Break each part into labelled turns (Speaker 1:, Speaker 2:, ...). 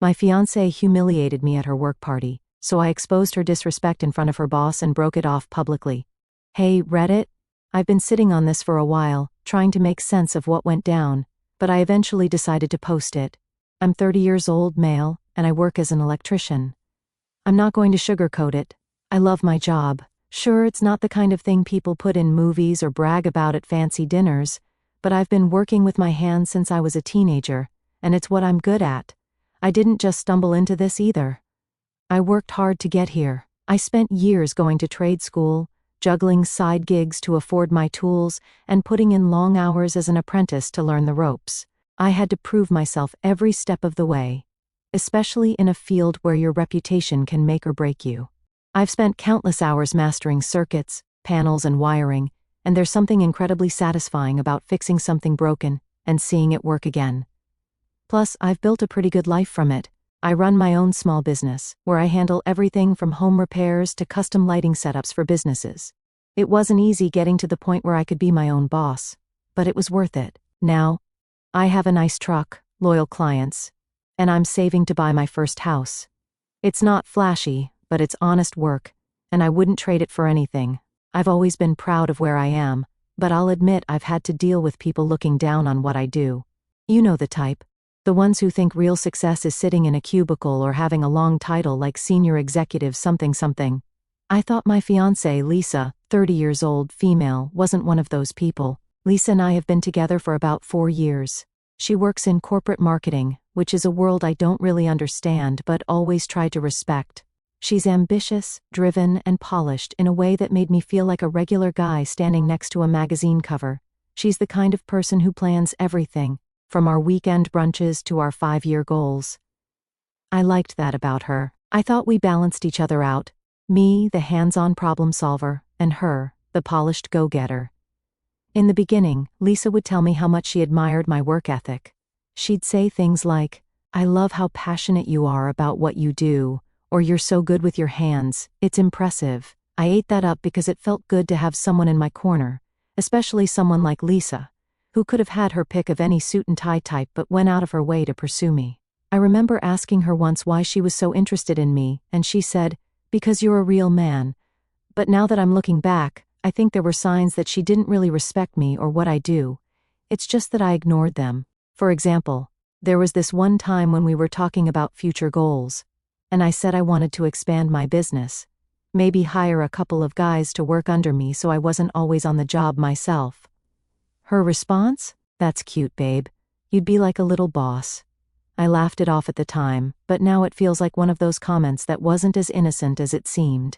Speaker 1: My fiancée humiliated me at her work party, so I exposed her disrespect in front of her boss and broke it off publicly. Hey, Reddit? I've been sitting on this for a while, trying to make sense of what went down, but I eventually decided to post it. I'm 30 years old, male, and I work as an electrician. I'm not going to sugarcoat it. I love my job. Sure, it's not the kind of thing people put in movies or brag about at fancy dinners, but I've been working with my hands since I was a teenager, and it's what I'm good at. I didn't just stumble into this either. I worked hard to get here. I spent years going to trade school, juggling side gigs to afford my tools, and putting in long hours as an apprentice to learn the ropes. I had to prove myself every step of the way, especially in a field where your reputation can make or break you. I've spent countless hours mastering circuits, panels, and wiring, and there's something incredibly satisfying about fixing something broken and seeing it work again. Plus, I've built a pretty good life from it. I run my own small business, where I handle everything from home repairs to custom lighting setups for businesses. It wasn't easy getting to the point where I could be my own boss, but it was worth it. Now, I have a nice truck, loyal clients, and I'm saving to buy my first house. It's not flashy, but it's honest work, and I wouldn't trade it for anything. I've always been proud of where I am, but I'll admit I've had to deal with people looking down on what I do. You know the type. The ones who think real success is sitting in a cubicle or having a long title like senior executive something something. I thought my fiancée, Lisa, 30 years old, female, wasn't one of those people. Lisa and I have been together for about 4 years. She works in corporate marketing, which is a world I don't really understand but always try to respect. She's ambitious, driven, and polished in a way that made me feel like a regular guy standing next to a magazine cover. She's the kind of person who plans everything, from our weekend brunches to our 5-year goals. I liked that about her. I thought we balanced each other out. Me, the hands-on problem solver, and her, the polished go-getter. In the beginning, Lisa would tell me how much she admired my work ethic. She'd say things like, "I love how passionate you are about what you do," or "You're so good with your hands, it's impressive." I ate that up because it felt good to have someone in my corner, especially someone like Lisa, who could have had her pick of any suit and tie type but went out of her way to pursue me. I remember asking her once why she was so interested in me, and she said, "Because you're a real man." But now that I'm looking back, I think there were signs that she didn't really respect me or what I do. It's just that I ignored them. For example, there was this one time when we were talking about future goals, and I said I wanted to expand my business, maybe hire a couple of guys to work under me so I wasn't always on the job myself. Her response? "That's cute, babe. You'd be like a little boss." I laughed it off at the time, but now it feels like one of those comments that wasn't as innocent as it seemed.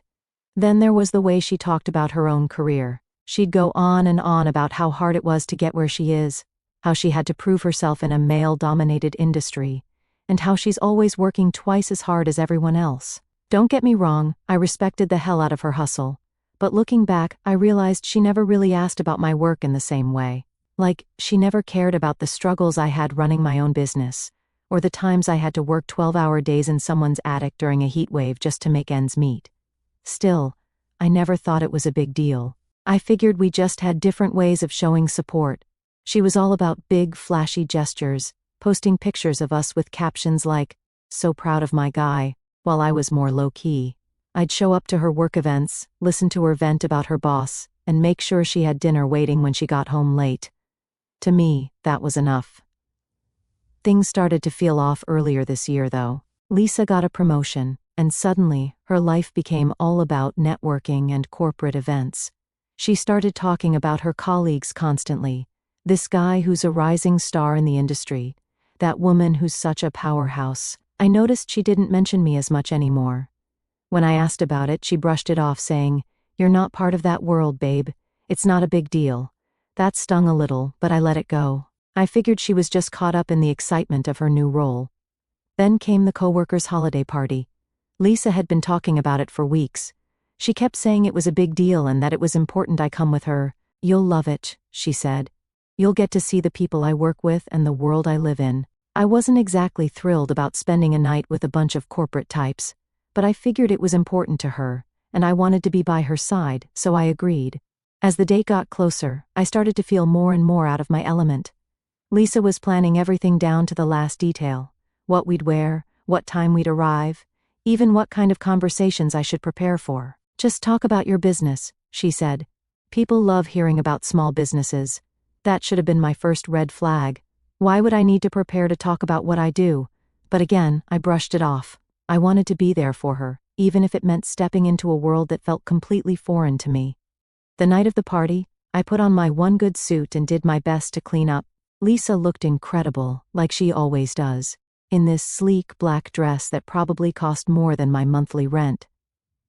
Speaker 1: Then there was the way she talked about her own career. She'd go on and on about how hard it was to get where she is, how she had to prove herself in a male-dominated industry, and how she's always working twice as hard as everyone else. Don't get me wrong, I respected the hell out of her hustle. But looking back, I realized she never really asked about my work in the same way. Like, she never cared about the struggles I had running my own business, or the times I had to work 12-hour days in someone's attic during a heat wave just to make ends meet. Still, I never thought it was a big deal. I figured we just had different ways of showing support. She was all about big, flashy gestures, posting pictures of us with captions like, "So proud of my guy," while I was more low-key. I'd show up to her work events, listen to her vent about her boss, and make sure she had dinner waiting when she got home late. To me, that was enough. Things started to feel off earlier this year, though. Lisa got a promotion, and suddenly, her life became all about networking and corporate events. She started talking about her colleagues constantly. This guy who's a rising star in the industry. That woman who's such a powerhouse. I noticed she didn't mention me as much anymore. When I asked about it, she brushed it off, saying, "You're not part of that world, babe. It's not a big deal." That stung a little, but I let it go. I figured she was just caught up in the excitement of her new role. Then came the coworkers' holiday party. Lisa had been talking about it for weeks. She kept saying it was a big deal and that it was important I come with her. "You'll love it," she said. "You'll get to see the people I work with and the world I live in." I wasn't exactly thrilled about spending a night with a bunch of corporate types, but I figured it was important to her, and I wanted to be by her side, so I agreed. As the date got closer, I started to feel more and more out of my element. Lisa was planning everything down to the last detail: what we'd wear, what time we'd arrive, even what kind of conversations I should prepare for. "Just talk about your business," she said. "People love hearing about small businesses." That should have been my first red flag. Why would I need to prepare to talk about what I do? But again, I brushed it off. I wanted to be there for her, even if it meant stepping into a world that felt completely foreign to me. The night of the party, I put on my one good suit and did my best to clean up. Lisa looked incredible, like she always does, in this sleek black dress that probably cost more than my monthly rent.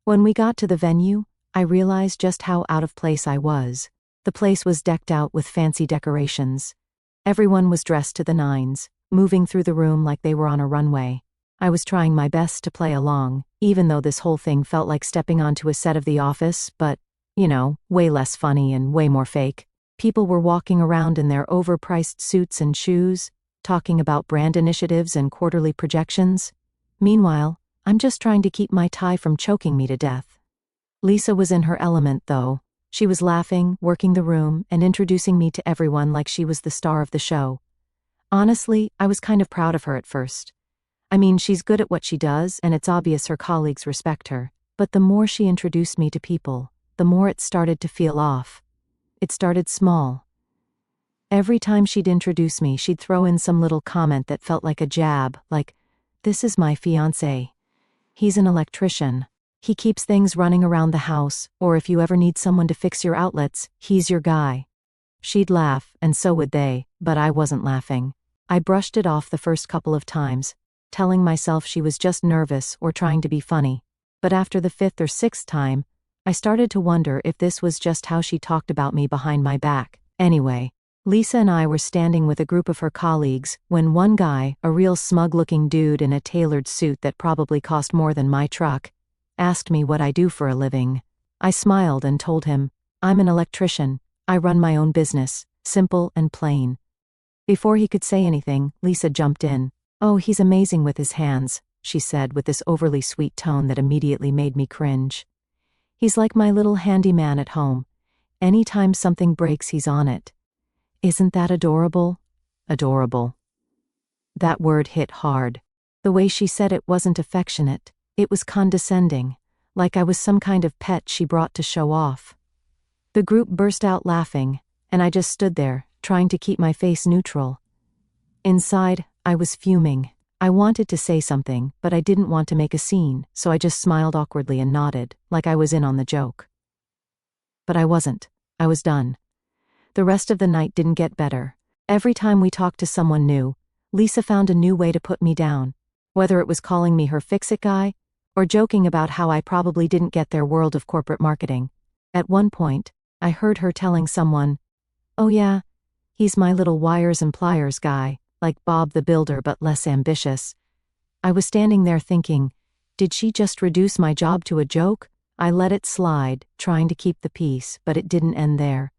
Speaker 1: When we got to the venue, I realized just how out of place I was. The place was decked out with fancy decorations. Everyone was dressed to the nines, moving through the room like they were on a runway. I was trying my best to play along, even though this whole thing felt like stepping onto a set of The Office, but, way less funny and way more fake. People were walking around in their overpriced suits and shoes, talking about brand initiatives and quarterly projections. Meanwhile, I'm just trying to keep my tie from choking me to death. Lisa was in her element, though. She was laughing, working the room, and introducing me to everyone like she was the star of the show. Honestly, I was kind of proud of her at first. I mean, she's good at what she does, and it's obvious her colleagues respect her. But the more she introduced me to people, the more it started to feel off. It started small. Every time she'd introduce me, she'd throw in some little comment that felt like a jab, like, "This is my fiancé. He's an electrician. He keeps things running around the house, or if you ever need someone to fix your outlets, he's your guy." She'd laugh, and so would they, but I wasn't laughing. I brushed it off the first couple of times, telling myself she was just nervous or trying to be funny. But after the fifth or sixth time, I started to wonder if this was just how she talked about me behind my back. Anyway, Lisa and I were standing with a group of her colleagues when one guy, a real smug-looking dude in a tailored suit that probably cost more than my truck, asked me what I do for a living. I smiled and told him, "I'm an electrician. I run my own business, simple and plain." Before he could say anything, Lisa jumped in. "Oh, he's amazing with his hands," she said with this overly sweet tone that immediately made me cringe. "He's like my little handyman at home. Anytime something breaks, he's on it." Isn't that adorable? Adorable. That word hit hard. The way she said it wasn't affectionate. It was condescending, like I was some kind of pet she brought to show off. The group burst out laughing, and I just stood there, trying to keep my face neutral. Inside, I was fuming. I wanted to say something, but I didn't want to make a scene, so I just smiled awkwardly and nodded, like I was in on the joke. But I wasn't. I was done. The rest of the night didn't get better. Every time we talked to someone new, Lisa found a new way to put me down, whether it was calling me her fix-it guy, or joking about how I probably didn't get their world of corporate marketing. At one point, I heard her telling someone, "Oh yeah, he's my little wires and pliers guy, like Bob the Builder but less ambitious." I was standing there thinking, did she just reduce my job to a joke? I let it slide, trying to keep the peace, but it didn't end there.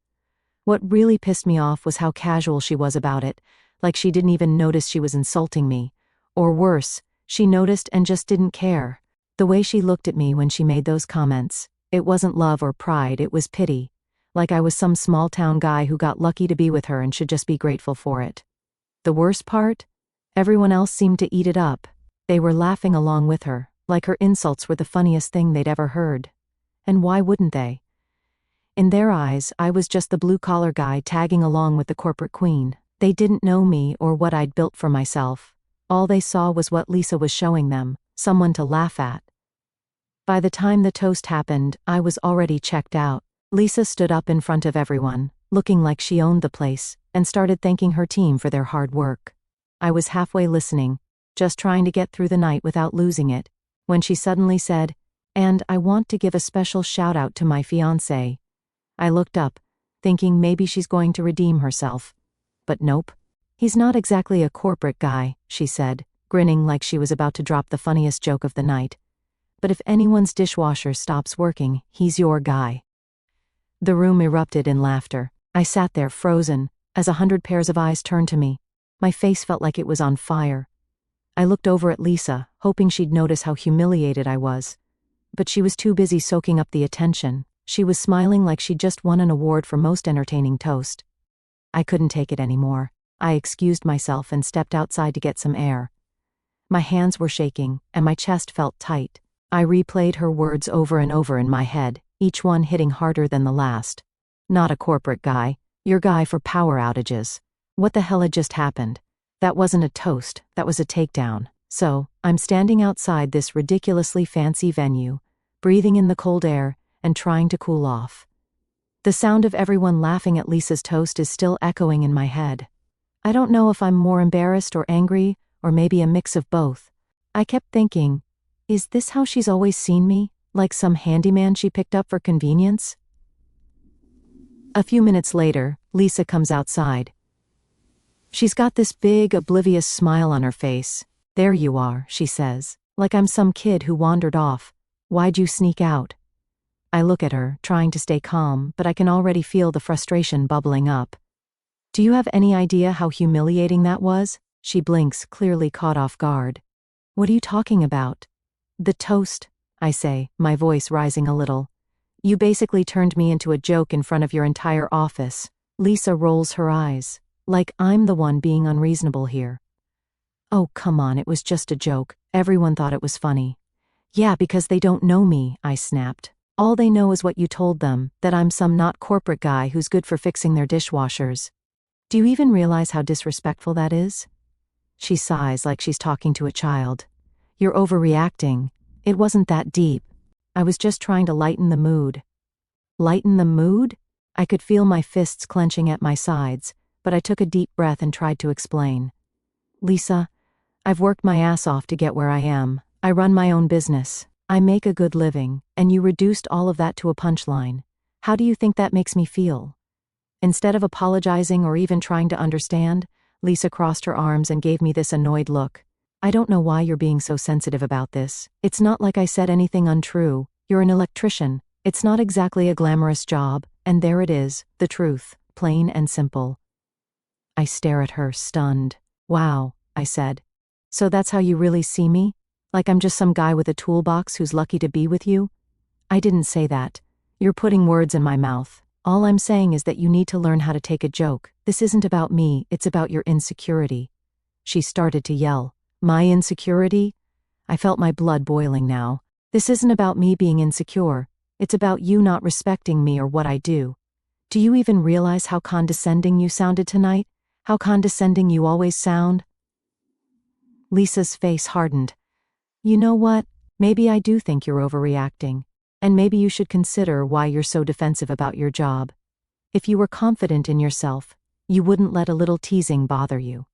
Speaker 1: What really pissed me off was how casual she was about it, like she didn't even notice she was insulting me. Or worse, she noticed and just didn't care. The way she looked at me when she made those comments, it wasn't love or pride, it was pity. Like I was some small-town guy who got lucky to be with her and should just be grateful for it. The worst part? Everyone else seemed to eat it up. They were laughing along with her, like her insults were the funniest thing they'd ever heard. And why wouldn't they? In their eyes, I was just the blue-collar guy tagging along with the corporate queen. They didn't know me or what I'd built for myself. All they saw was what Lisa was showing them, someone to laugh at. By the time the toast happened, I was already checked out. Lisa stood up in front of everyone, looking like she owned the place, and started thanking her team for their hard work. I was halfway listening, just trying to get through the night without losing it, when she suddenly said, "And I want to give a special shout-out to my fiancé." I looked up, thinking maybe she's going to redeem herself. But nope. "He's not exactly a corporate guy," she said, grinning like she was about to drop the funniest joke of the night. "But if anyone's dishwasher stops working, he's your guy." The room erupted in laughter. I sat there frozen, as 100 pairs of eyes turned to me. My face felt like it was on fire. I looked over at Lisa, hoping she'd notice how humiliated I was. But she was too busy soaking up the attention. She was smiling like she'd just won an award for most entertaining toast. I couldn't take it anymore. I excused myself and stepped outside to get some air. My hands were shaking, and my chest felt tight. I replayed her words over and over in my head, each one hitting harder than the last. Not a corporate guy. Your guy for power outages. What the hell had just happened? That wasn't a toast, that was a takedown. So, I'm standing outside this ridiculously fancy venue, breathing in the cold air, and trying to cool off. The sound of everyone laughing at Lisa's toast is still echoing in my head. I don't know if I'm more embarrassed or angry, or maybe a mix of both. I kept thinking, is this how she's always seen me? Like some handyman she picked up for convenience? A few minutes later, Lisa comes outside. She's got this big, oblivious smile on her face. "There you are," she says, like I'm some kid who wandered off. "Why'd you sneak out?" I look at her, trying to stay calm, but I can already feel the frustration bubbling up. "Do you have any idea how humiliating that was?" She blinks, clearly caught off guard. "What are you talking about?" "The toast," I say, my voice rising a little. "You basically turned me into a joke in front of your entire office." Lisa rolls her eyes, like I'm the one being unreasonable here. "Oh, come on, it was just a joke. Everyone thought it was funny." "Yeah, because they don't know me," I snapped. "All they know is what you told them, that I'm some not corporate guy who's good for fixing their dishwashers. Do you even realize how disrespectful that is?" She sighs like she's talking to a child. "You're overreacting. It wasn't that deep. I was just trying to lighten the mood." Lighten the mood? I could feel my fists clenching at my sides, but I took a deep breath and tried to explain. "Lisa, I've worked my ass off to get where I am. I run my own business. I make a good living, and you reduced all of that to a punchline. How do you think that makes me feel?" Instead of apologizing or even trying to understand, Lisa crossed her arms and gave me this annoyed look. "I don't know why you're being so sensitive about this. It's not like I said anything untrue. You're an electrician. It's not exactly a glamorous job, and there it is, the truth, plain and simple." I stare at her, stunned. "Wow," I said. "So that's how you really see me? Like I'm just some guy with a toolbox who's lucky to be with you?" "I didn't say that. You're putting words in my mouth. All I'm saying is that you need to learn how to take a joke. This isn't about me, it's about your insecurity." She started to yell. "My insecurity?" I felt my blood boiling now. "This isn't about me being insecure. It's about you not respecting me or what I do. Do you even realize how condescending you sounded tonight? How condescending you always sound?" Lisa's face hardened. "You know what? Maybe I do think you're overreacting. And maybe you should consider why you're so defensive about your job. If you were confident in yourself, you wouldn't let a little teasing bother you."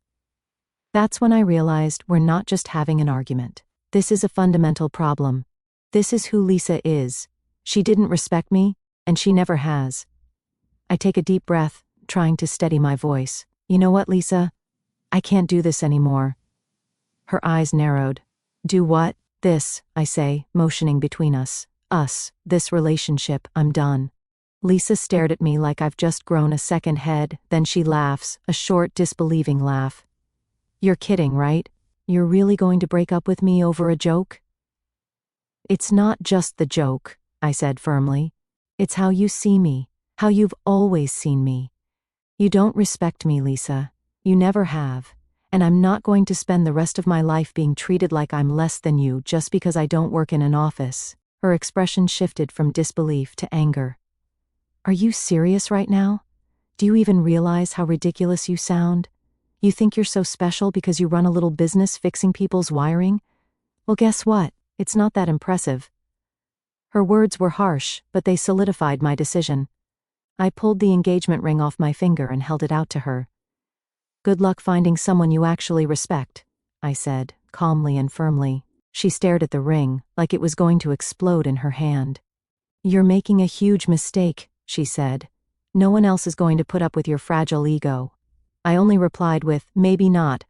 Speaker 1: That's when I realized we're not just having an argument. This is a fundamental problem. This is who Lisa is. She didn't respect me, and she never has. I take a deep breath, trying to steady my voice. "You know what, Lisa? I can't do this anymore." Her eyes narrowed. "Do what?" "This," I say, motioning between us. "Us, this relationship, I'm done." Lisa stared at me like I've just grown a second head, then she laughs, a short, disbelieving laugh. "You're kidding, right? You're really going to break up with me over a joke?" "It's not just the joke," I said firmly. "It's how you see me, how you've always seen me. You don't respect me, Lisa. You never have. And I'm not going to spend the rest of my life being treated like I'm less than you just because I don't work in an office." Her expression shifted from disbelief to anger. "Are you serious right now? Do you even realize how ridiculous you sound? You think you're so special because you run a little business fixing people's wiring? Well, guess what? It's not that impressive." Her words were harsh, but they solidified my decision. I pulled the engagement ring off my finger and held it out to her. "Good luck finding someone you actually respect," I said, calmly and firmly. She stared at the ring, like it was going to explode in her hand. "You're making a huge mistake," she said. "No one else is going to put up with your fragile ego." I only replied with, "Maybe not.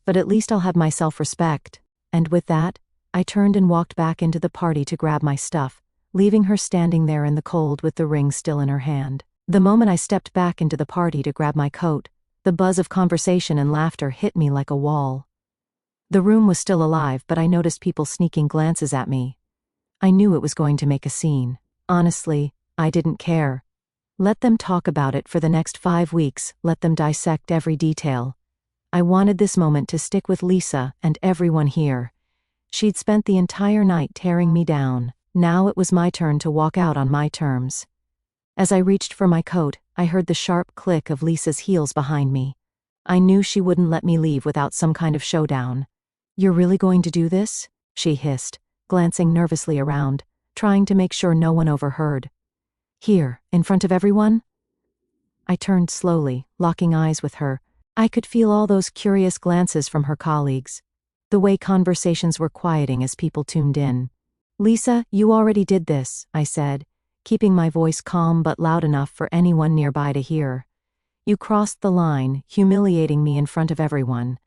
Speaker 1: But at least I'll have my self-respect." And with that, I turned and walked back into the party to grab my stuff, leaving her standing there in the cold with the ring still in her hand. The moment I stepped back into the party to grab my coat, the buzz of conversation and laughter hit me like a wall. The room was still alive, but I noticed people sneaking glances at me. I knew it was going to make a scene. Honestly, I didn't care. Let them talk about it for the next 5 weeks, let them dissect every detail. I wanted this moment to stick with Lisa and everyone here. She'd spent the entire night tearing me down. Now it was my turn to walk out on my terms. As I reached for my coat, I heard the sharp click of Lisa's heels behind me. I knew she wouldn't let me leave without some kind of showdown. "You're really going to do this?" she hissed, glancing nervously around, trying to make sure no one overheard. "Here, in front of everyone?" I turned slowly, locking eyes with her. I could feel all those curious glances from her colleagues. The way conversations were quieting as people tuned in. "Lisa, you already did this," I said, keeping my voice calm but loud enough for anyone nearby to hear. "You crossed the line, humiliating me in front of everyone.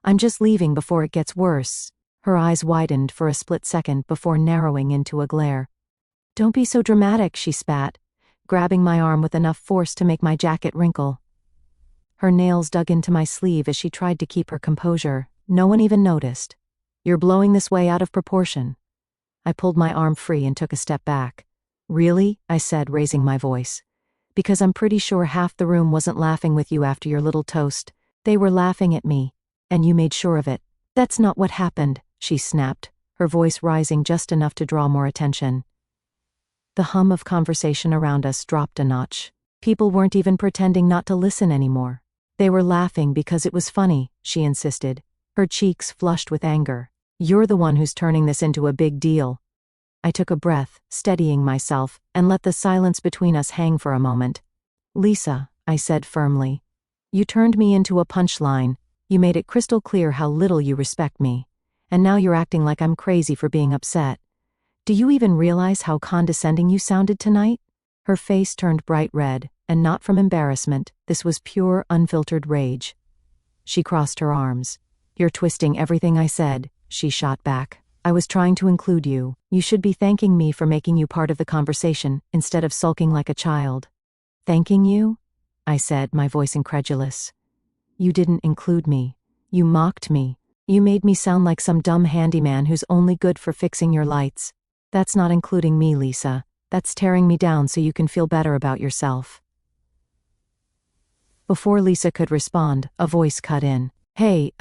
Speaker 1: I'm just leaving before it gets worse." Her eyes widened for a split second before narrowing into a glare. "Don't be so dramatic," she spat, grabbing my arm with enough force to make my jacket wrinkle. Her nails dug into my sleeve as she tried to keep her composure. No one even noticed. "You're blowing this way out of proportion." I pulled my arm free and took a step back. "Really?" I said, raising my voice. "Because I'm pretty sure half the room wasn't laughing with you after your little toast. They were laughing at me. And you made sure of it." "That's not what happened," she snapped, her voice rising just enough to draw more attention. The hum of conversation around us dropped a notch. People weren't even pretending not to listen anymore. They were laughing because it was funny, she insisted, her cheeks flushed with anger. "You're the one who's turning this into a big deal." I took a breath, steadying myself, and let the silence between us hang for a moment. "Lisa," I said firmly, "you turned me into a punchline. You made it crystal clear how little you respect me. And now you're acting like I'm crazy for being upset. Do you even realize how condescending you sounded tonight?" Her face turned bright red, and not from embarrassment. This was pure, unfiltered rage. She crossed her arms. "You're twisting everything I said," she shot back. "I was trying to include you. You should be thanking me for making you part of the conversation, instead of sulking like a child." "Thanking you?" I said, my voice incredulous. "You didn't include me. You mocked me. You made me sound like some dumb handyman who's only good for fixing your lights. That's not including me, Lisa. That's tearing me down so you can feel better about yourself." Before Lisa could respond, a voice cut in. "Hey,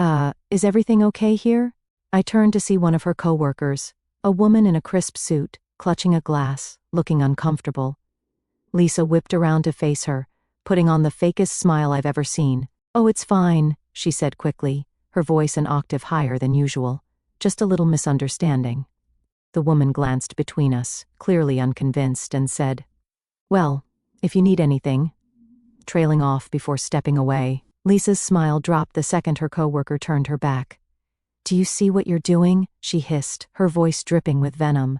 Speaker 1: is everything okay here?" I turned to see one of her coworkers, a woman in a crisp suit, clutching a glass, looking uncomfortable. Lisa whipped around to face her, putting on the fakest smile I've ever seen. "Oh, it's fine," she said quickly, her voice an octave higher than usual. "Just a little misunderstanding." The woman glanced between us, clearly unconvinced, and said, "Well, if you need anything," trailing off before stepping away. Lisa's smile dropped the second her coworker turned her back. "Do you see what you're doing?" she hissed, her voice dripping with venom.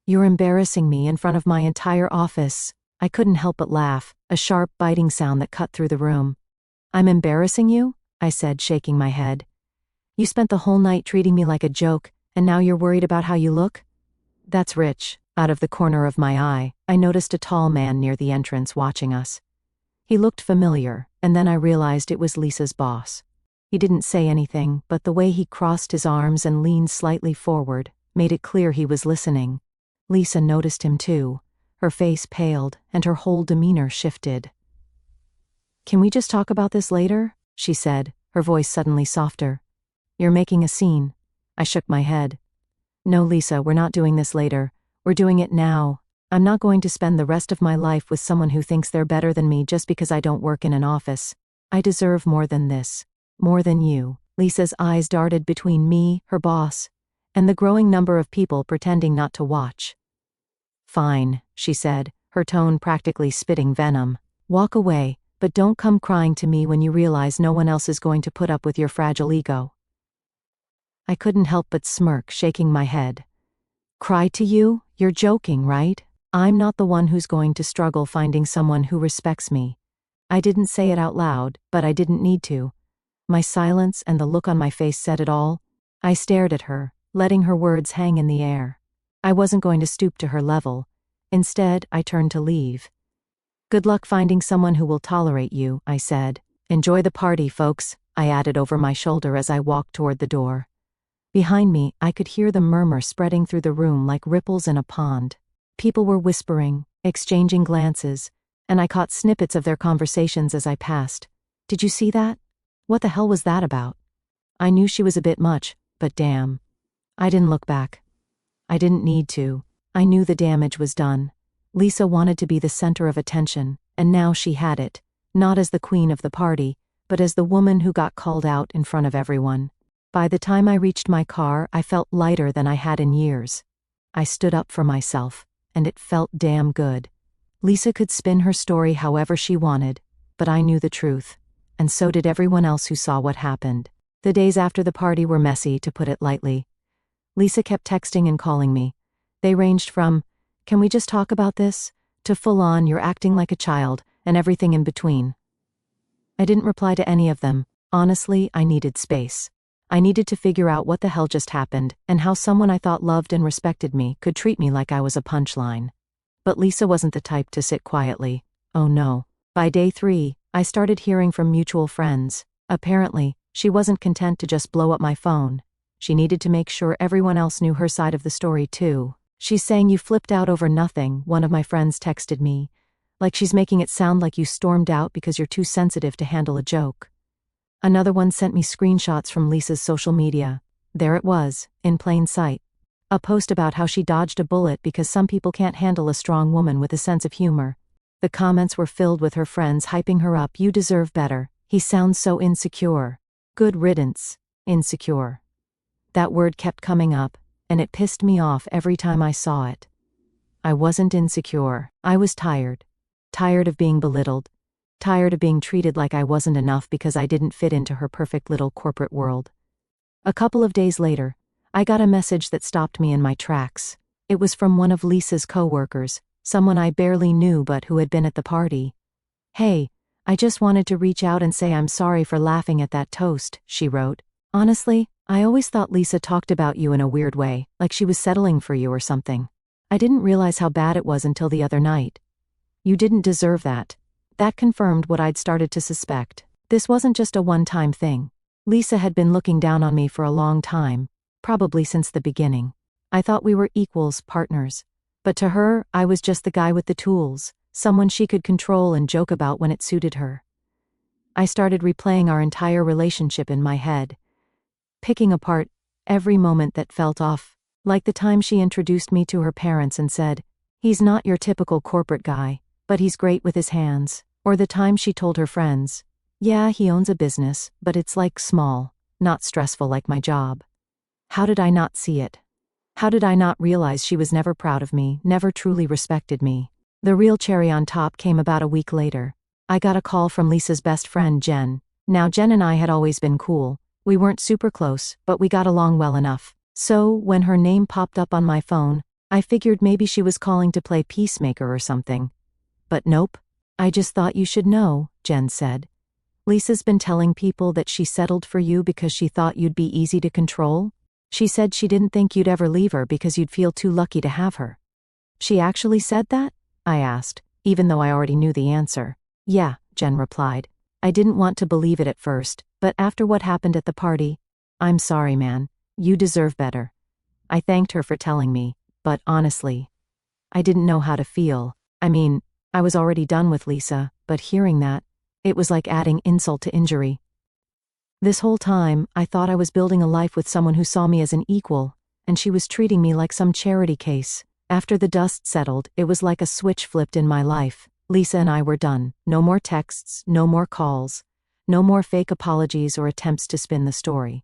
Speaker 1: "You're embarrassing me in front of my entire office." I couldn't help but laugh, a sharp, biting sound that cut through the room. "I'm embarrassing you?" I said, shaking my head. "You spent the whole night treating me like a joke, and now you're worried about how you look?" "That's rich." Out of the corner of my eye, I noticed a tall man near the entrance watching us. He looked familiar, and then I realized it was Lisa's boss. He didn't say anything, but the way he crossed his arms and leaned slightly forward made it clear he was listening. Lisa noticed him too. Her face paled, and her whole demeanor shifted. "Can we just talk about this later?" she said, her voice suddenly softer. "You're making a scene." I shook my head. "No, Lisa, we're not doing this later. We're doing it now. I'm not going to spend the rest of my life with someone who thinks they're better than me just because I don't work in an office. I deserve more than this. More than you." Lisa's eyes darted between me, her boss, and the growing number of people pretending not to watch. "Fine," she said, her tone practically spitting venom. "Walk away, but don't come crying to me when you realize no one else is going to put up with your fragile ego." I couldn't help but smirk, shaking my head. "Cry to you? You're joking, right? I'm not the one who's going to struggle finding someone who respects me." I didn't say it out loud, but I didn't need to. My silence and the look on my face said it all. I stared at her, letting her words hang in the air. I wasn't going to stoop to her level. Instead, I turned to leave. "Good luck finding someone who will tolerate you," I said. "Enjoy the party, folks," I added over my shoulder as I walked toward the door. Behind me, I could hear the murmur spreading through the room like ripples in a pond. People were whispering, exchanging glances, and I caught snippets of their conversations as I passed. "Did you see that?" What the hell was that about? I knew she was a bit much, but damn. I didn't look back. I didn't need to. I knew the damage was done. Lisa wanted to be the center of attention, and now she had it, not as the queen of the party, but as the woman who got called out in front of everyone. By the time I reached my car, I felt lighter than I had in years. I stood up for myself, and it felt damn good. Lisa could spin her story however she wanted, but I knew the truth, and so did everyone else who saw what happened. The days after the party were messy, to put it lightly. Lisa kept texting and calling me. They ranged from, "Can we just talk about this?" to full-on, "You're acting like a child," and everything in between. I didn't reply to any of them. Honestly, I needed space. I needed to figure out what the hell just happened, and how someone I thought loved and respected me could treat me like I was a punchline. But Lisa wasn't the type to sit quietly. Oh no. By day 3, I started hearing from mutual friends. Apparently, she wasn't content to just blow up my phone. She needed to make sure everyone else knew her side of the story too. "She's saying you flipped out over nothing," one of my friends texted me. "Like she's making it sound like you stormed out because you're too sensitive to handle a joke." Another one sent me screenshots from Lisa's social media. There it was, in plain sight. A post about how she dodged a bullet because some people can't handle a strong woman with a sense of humor. The comments were filled with her friends hyping her up. "You deserve better. He sounds so insecure." Good riddance. Insecure. That word kept coming up, and it pissed me off every time I saw it. I wasn't insecure. I was tired. Tired of being belittled. Tired of being treated like I wasn't enough because I didn't fit into her perfect little corporate world. A couple of days later, I got a message that stopped me in my tracks. It was from one of Lisa's co-workers, someone I barely knew but who had been at the party. "Hey, I just wanted to reach out and say I'm sorry for laughing at that toast," she wrote. "Honestly, I always thought Lisa talked about you in a weird way, like she was settling for you or something. I didn't realize how bad it was until the other night. You didn't deserve that." That confirmed what I'd started to suspect. This wasn't just a one-time thing. Lisa had been looking down on me for a long time, probably since the beginning. I thought we were equals, partners. But to her, I was just the guy with the tools, someone she could control and joke about when it suited her. I started replaying our entire relationship in my head, picking apart every moment that felt off, like the time she introduced me to her parents and said, "He's not your typical corporate guy, but he's great with his hands," or the time she told her friends, "Yeah, he owns a business, but it's like small, not stressful like my job." How did I not see it? How did I not realize she was never proud of me, never truly respected me? The real cherry on top came about a week later. I got a call from Lisa's best friend, Jen. Now, Jen and I had always been cool. We weren't super close, but we got along well enough. So, when her name popped up on my phone, I figured maybe she was calling to play peacemaker or something. But nope. "I just thought you should know," Jen said. "Lisa's been telling people that she settled for you because she thought you'd be easy to control. She said she didn't think you'd ever leave her because you'd feel too lucky to have her." "She actually said that?" I asked, even though I already knew the answer. "Yeah," Jen replied. "I didn't want to believe it at first, but after what happened at the party, I'm sorry, man. You deserve better." I thanked her for telling me, but honestly, I didn't know how to feel. I mean, I was already done with Lisa, but hearing that, it was like adding insult to injury. This whole time, I thought I was building a life with someone who saw me as an equal, and she was treating me like some charity case. After the dust settled, it was like a switch flipped in my life. Lisa and I were done. No more texts, no more calls, no more fake apologies or attempts to spin the story.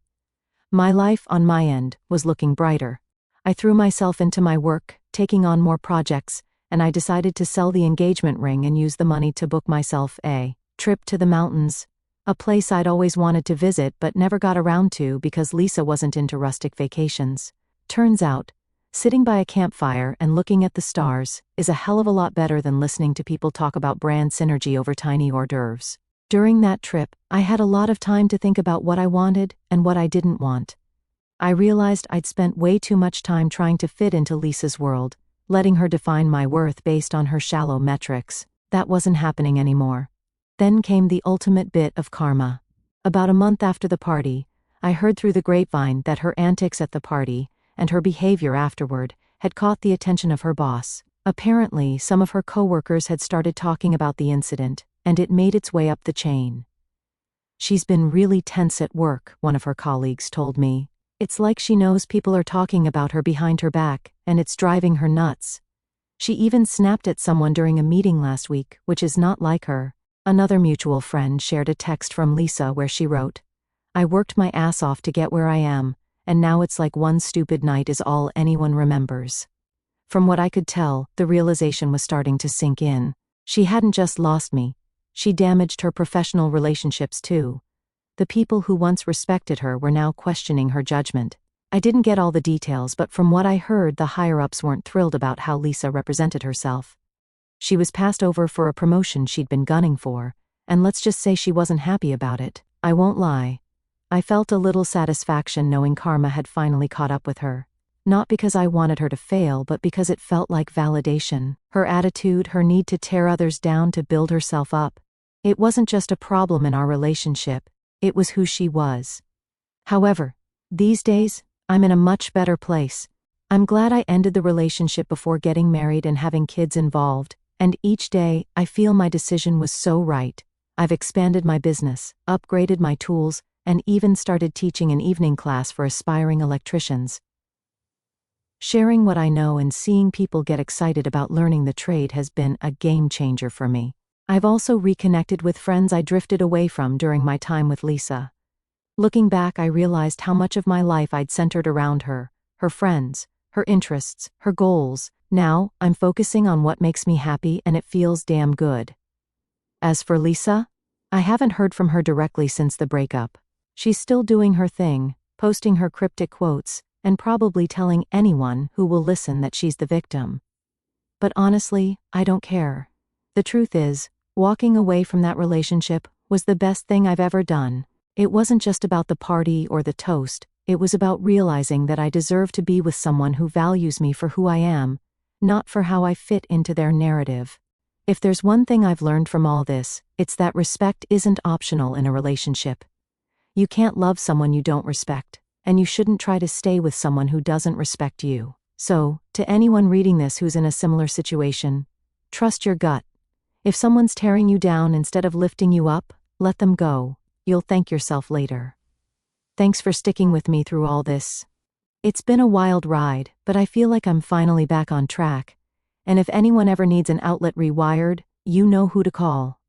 Speaker 1: My life, on my end, was looking brighter. I threw myself into my work, taking on more projects, and I decided to sell the engagement ring and use the money to book myself a trip to the mountains, a place I'd always wanted to visit but never got around to because Lisa wasn't into rustic vacations. Turns out, sitting by a campfire and looking at the stars is a hell of a lot better than listening to people talk about brand synergy over tiny hors d'oeuvres. During that trip, I had a lot of time to think about what I wanted and what I didn't want. I realized I'd spent way too much time trying to fit into Lisa's world, letting her define my worth based on her shallow metrics. That wasn't happening anymore. Then came the ultimate bit of karma. About a month after the party, I heard through the grapevine that her antics at the party, and her behavior afterward, had caught the attention of her boss. Apparently, some of her coworkers had started talking about the incident, and it made its way up the chain. She's been really tense at work, one of her colleagues told me. It's like she knows people are talking about her behind her back, and it's driving her nuts. She even snapped at someone during a meeting last week, which is not like her. Another mutual friend shared a text from Lisa where she wrote, "I worked my ass off to get where I am, and now it's like one stupid night is all anyone remembers." From what I could tell, the realization was starting to sink in. She hadn't just lost me. She damaged her professional relationships too. The people who once respected her were now questioning her judgment. I didn't get all the details, but from what I heard, the higher-ups weren't thrilled about how Lisa represented herself. She was passed over for a promotion she'd been gunning for, and let's just say she wasn't happy about it. I won't lie. I felt a little satisfaction knowing karma had finally caught up with her. Not because I wanted her to fail, but because it felt like validation. Her attitude, her need to tear others down to build herself up. It wasn't just a problem in our relationship, it was who she was. However, these days, I'm in a much better place. I'm glad I ended the relationship before getting married and having kids involved, and each day, I feel my decision was so right. I've expanded my business, upgraded my tools, and even started teaching an evening class for aspiring electricians. Sharing what I know and seeing people get excited about learning the trade has been a game changer for me. I've also reconnected with friends I drifted away from during my time with Lisa. Looking back, I realized how much of my life I'd centered around her, her friends, her interests, her goals. Now, I'm focusing on what makes me happy, and it feels damn good. As for Lisa, I haven't heard from her directly since the breakup. She's still doing her thing, posting her cryptic quotes, and probably telling anyone who will listen that she's the victim. But honestly, I don't care. The truth is, walking away from that relationship was the best thing I've ever done. It wasn't just about the party or the toast, it was about realizing that I deserve to be with someone who values me for who I am, not for how I fit into their narrative. If there's one thing I've learned from all this, it's that respect isn't optional in a relationship. You can't love someone you don't respect, and you shouldn't try to stay with someone who doesn't respect you. So, to anyone reading this who's in a similar situation, trust your gut. If someone's tearing you down instead of lifting you up, let them go. You'll thank yourself later. Thanks for sticking with me through all this. It's been a wild ride, but I feel like I'm finally back on track. And if anyone ever needs an outlet rewired, you know who to call.